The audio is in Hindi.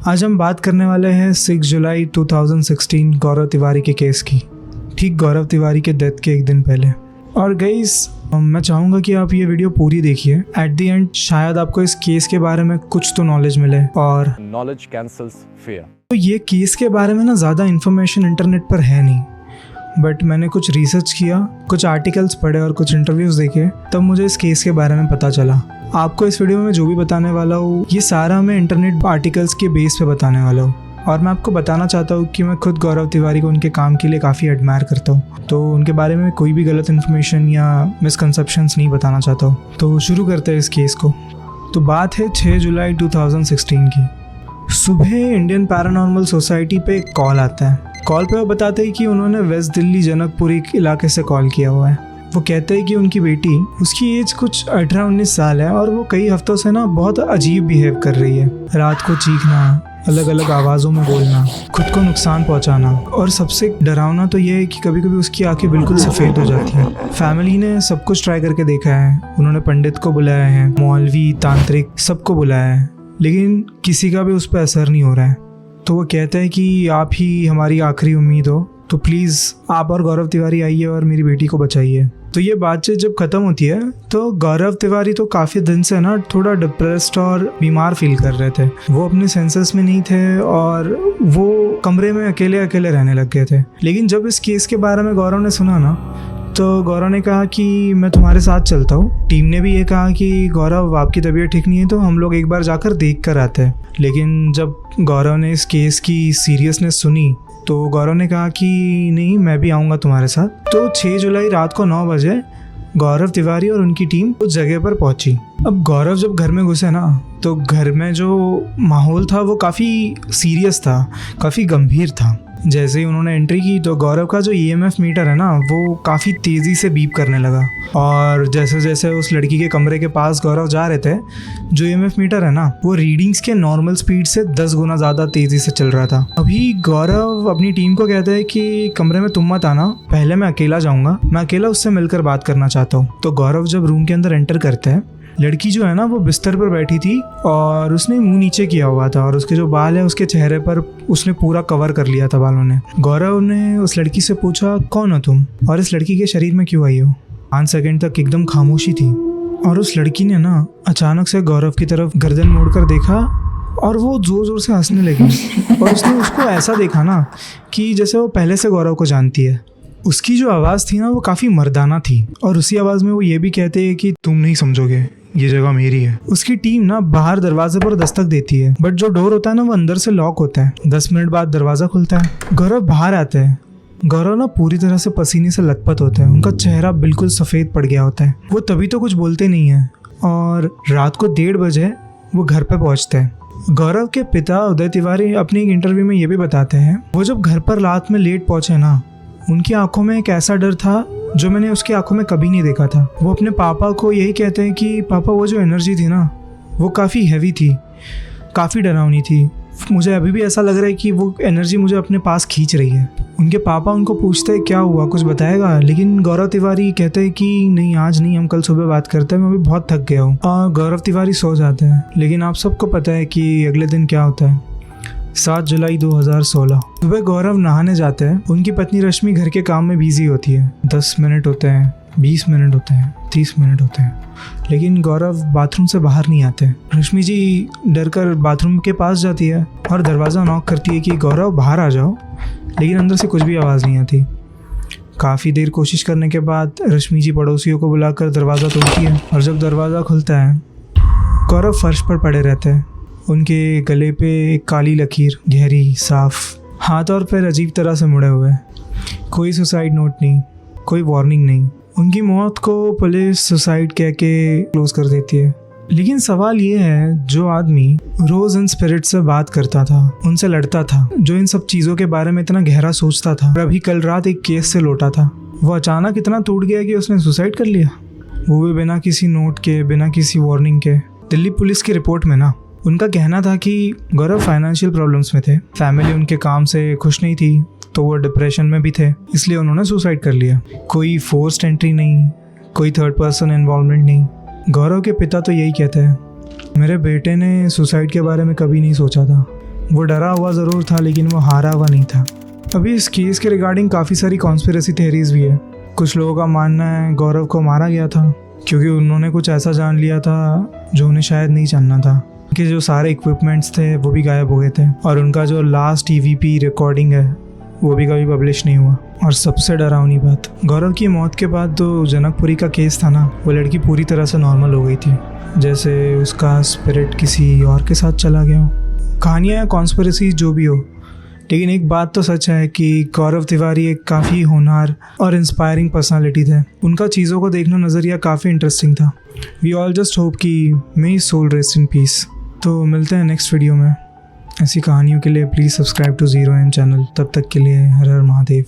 आज हम बात करने वाले हैं 6 जुलाई 2016 गौरव तिवारी के केस की। ठीक गौरव तिवारी के डेथ के एक दिन पहले। और गाइस, मैं चाहूँगा कि आप ये वीडियो पूरी देखिए। एट द एंड शायद आपको इस केस के बारे में कुछ तो नॉलेज मिले। और नॉलेज कैंसल्स फियर। तो ये केस के बारे में ना ज़्यादा इन्फॉर्मेशन इंटरनेट पर है नहीं, बट मैंने कुछ रिसर्च किया, कुछ आर्टिकल्स पढ़े और कुछ इंटरव्यूज़ देखे, तब मुझे इस केस के बारे में पता चला। आपको इस वीडियो में जो भी बताने वाला हूँ ये सारा मैं इंटरनेट आर्टिकल्स के बेस पे बताने वाला हूँ। और मैं आपको बताना चाहता हूँ कि मैं खुद गौरव तिवारी को उनके काम के लिए काफ़ी एडमायर करता हूँ, तो उनके बारे में कोई भी गलत इन्फॉर्मेशन या मिसकंसेप्शंस नहीं बताना चाहता हूँ। तो शुरू करते हैं इस केस को। तो बात है 6 जुलाई 2016 की। सुबह इंडियन पैरानॉर्मल सोसाइटी पे एक कॉल आता है। कॉल पे वो बताते हैं कि उन्होंने वेस्ट दिल्ली जनकपुरी इलाके से कॉल किया हुआ है। वो कहते हैं कि उनकी बेटी, उसकी एज कुछ 18-19 साल है और वो कई हफ्तों से ना बहुत अजीब बिहेव कर रही है। रात को चीखना, अलग अलग आवाज़ों में बोलना, खुद को नुकसान पहुंचाना, और सबसे डरावना तो ये है कि कभी कभी उसकी आंखें बिल्कुल सफ़ेद हो जाती हैं। फैमिली ने सब कुछ ट्राई करके देखा है, उन्होंने पंडित को बुलाया है, मौलवी, तांत्रिक, सबको बुलाया है, लेकिन किसी का भी उस पर असर नहीं हो रहा है। तो वो कहते हैं कि आप ही हमारी आखिरी उम्मीद हो, तो प्लीज़ आप और गौरव तिवारी आइए और मेरी बेटी को बचाइए। तो ये बातचीत जब ख़त्म होती है तो गौरव तिवारी तो काफ़ी दिन से ना थोड़ा डिप्रेस्ड और बीमार फील कर रहे थे। वो अपने सेंसेस में नहीं थे और वो कमरे में अकेले अकेले रहने लग गए थे। लेकिन जब इस केस के बारे में गौरव ने सुना ना, तो गौरव ने कहा कि मैं तुम्हारे साथ चलता हूँ। टीम ने भी ये कहा कि गौरव, आपकी तबीयत ठीक नहीं है तो हम लोग एक बार जाकर देख कर आते हैं। लेकिन जब गौरव ने इस केस की सीरियसनेस सुनी तो गौरव ने कहा कि नहीं, मैं भी आऊँगा तुम्हारे साथ। तो 6 जुलाई रात को 9 बजे गौरव तिवारी और उनकी टीम उस जगह पर पहुंची। अब गौरव जब घर में घुसे ना, तो घर में जो माहौल था वो काफ़ी सीरियस था, काफ़ी गंभीर था। जैसे ही उन्होंने एंट्री की तो गौरव का जो EMF मीटर है ना, वो काफ़ी तेज़ी से बीप करने लगा। और जैसे जैसे उस लड़की के कमरे के पास गौरव जा रहे थे, जो EMF मीटर है ना, वो रीडिंग्स के नॉर्मल स्पीड से 10 गुना ज़्यादा तेज़ी से चल रहा था। अभी गौरव अपनी टीम को कहते हैं कि कमरे में तुम मत आना, पहले मैं अकेला जाऊँगा, मैं अकेला उससे मिलकर बात करना चाहता हूँ। तो गौरव जब रूम के अंदर एंटर करते हैं, लड़की जो है ना वो बिस्तर पर बैठी थी और उसने मुंह नीचे किया हुआ था और उसके जो बाल है उसके चेहरे पर उसने पूरा कवर कर लिया था बालों ने। गौरव ने उस लड़की से पूछा, कौन हो तुम और इस लड़की के शरीर में क्यों आई हो? 5 सेकंड तक एकदम खामोशी थी और उस लड़की ने ना अचानक से गौरव की तरफ गर्दन मोड़कर देखा और वो जोर जोर से हंसने लगी। और उसने उसको ऐसा देखा ना कि जैसे वो पहले से गौरव को जानती है। उसकी जो आवाज़ थी ना वो काफ़ी मर्दाना थी और उसी आवाज़ में वो ये भी कहते हैं कि तुम नहीं समझोगे, ये जगह मेरी है। उसकी टीम ना बाहर दरवाजे पर दस्तक देती है, बट जो डोर होता है ना वो अंदर से लॉक होता है। 10 मिनट बाद दरवाज़ा खुलता है। गौरव बाहर आते हैं। गौरव ना पूरी तरह से पसीने से लथपथ होते हैं, उनका चेहरा बिल्कुल सफ़ेद पड़ गया होता है। वो तभी तो कुछ बोलते नहीं हैं। और रात को 1:30 बजे वो घर पे पहुँचते हैं। गौरव के पिता उदय तिवारी अपने एक इंटरव्यू में ये भी बताते हैं, वो जब घर पर रात में लेट पहुँचे ना, उनकी आंखों में एक ऐसा डर था जो मैंने उसकी आंखों में कभी नहीं देखा था। वो अपने पापा को यही कहते हैं कि पापा, वो जो एनर्जी थी ना वो काफ़ी हैवी थी, काफ़ी डरावनी थी। मुझे अभी भी ऐसा लग रहा है कि वो एनर्जी मुझे अपने पास खींच रही है। उनके पापा उनको पूछते हैं क्या हुआ, कुछ बताएगा, लेकिन गौरव तिवारी कहते हैं कि नहीं, आज नहीं, हम कल सुबह बात करते हैं, मैं अभी बहुत थक गया हूँ। और गौरव तिवारी सो जाते हैं। लेकिन आप सबको पता है कि अगले दिन क्या होता है। 7 जुलाई 2016 सुबह गौरव नहाने जाते हैं। उनकी पत्नी रश्मि घर के काम में बिजी होती है। 10 मिनट होते हैं, 20 मिनट होते हैं, 30 मिनट होते हैं, लेकिन गौरव बाथरूम से बाहर नहीं आते। रश्मि जी डर कर बाथरूम के पास जाती है और दरवाज़ा नॉक करती है कि गौरव बाहर आ जाओ, लेकिन अंदर से कुछ भी आवाज़ नहीं आती। काफ़ी देर कोशिश करने के बाद रश्मि जी पड़ोसियों को बुलाकर दरवाज़ा तोड़ती है और जब दरवाज़ा खुलता है, गौरव फर्श पर पड़े रहते हैं। उनके गले पे एक काली लकीर, गहरी, साफ, हाथ और पैर अजीब तरह से मुड़े हुए। कोई सुसाइड नोट नहीं, कोई वार्निंग नहीं। उनकी मौत को पुलिस सुसाइड कह के क्लोज कर देती है। लेकिन सवाल ये है, जो आदमी रोज इन स्पिरिट से बात करता था, उनसे लड़ता था, जो इन सब चीज़ों के बारे में इतना गहरा सोचता था, और अभी कल रात एक केस से लौटा था, वो अचानक इतना टूट गया कि उसने सुसाइड कर लिया, वो भी बिना किसी नोट के, बिना किसी वार्निंग के। दिल्ली पुलिस की रिपोर्ट में ना उनका कहना था कि गौरव फाइनेंशियल प्रॉब्लम्स में थे, फैमिली उनके काम से खुश नहीं थी, तो वो डिप्रेशन में भी थे, इसलिए उन्होंने सुसाइड कर लिया। कोई फोर्स्ड एंट्री नहीं, कोई थर्ड पर्सन इन्वॉल्वमेंट नहीं। गौरव के पिता तो यही कहते हैं, मेरे बेटे ने सुसाइड के बारे में कभी नहीं सोचा था, वो डरा हुआ ज़रूर था लेकिन वो हारा हुआ नहीं था। अभी इस केस के रिगार्डिंग काफ़ी सारी कॉन्स्पिरेसी थ्योरीज भी है। कुछ लोगों का मानना है गौरव को मारा गया था क्योंकि उन्होंने कुछ ऐसा जान लिया था जो उन्हें शायद नहीं जानना था, कि जो सारे इक्विपमेंट्स थे वो भी गायब हो गए थे और उनका जो लास्ट EVP रिकॉर्डिंग है वो भी कभी पब्लिश नहीं हुआ। और सबसे डरावनी बात, गौरव की मौत के बाद जो जनकपुरी का केस था ना, वो लड़की पूरी तरह से नॉर्मल हो गई थी, जैसे उसका स्पिरिट किसी और के साथ चला गया हो। कहानियाँ या कॉन्स्पिरेसी जो भी हो, लेकिन एक बात तो सच है कि गौरव तिवारी एक काफ़ी होनहार और इंस्पायरिंग पर्सनालिटी थे। उनका चीज़ों को देखना नज़रिया काफ़ी इंटरेस्टिंग था। वी ऑल जस्ट होप कि may his soul rest in peace. तो मिलते हैं नेक्स्ट वीडियो में। ऐसी कहानियों के लिए please subscribe to 0M channel. तब तक के लिए हर हर महादेव।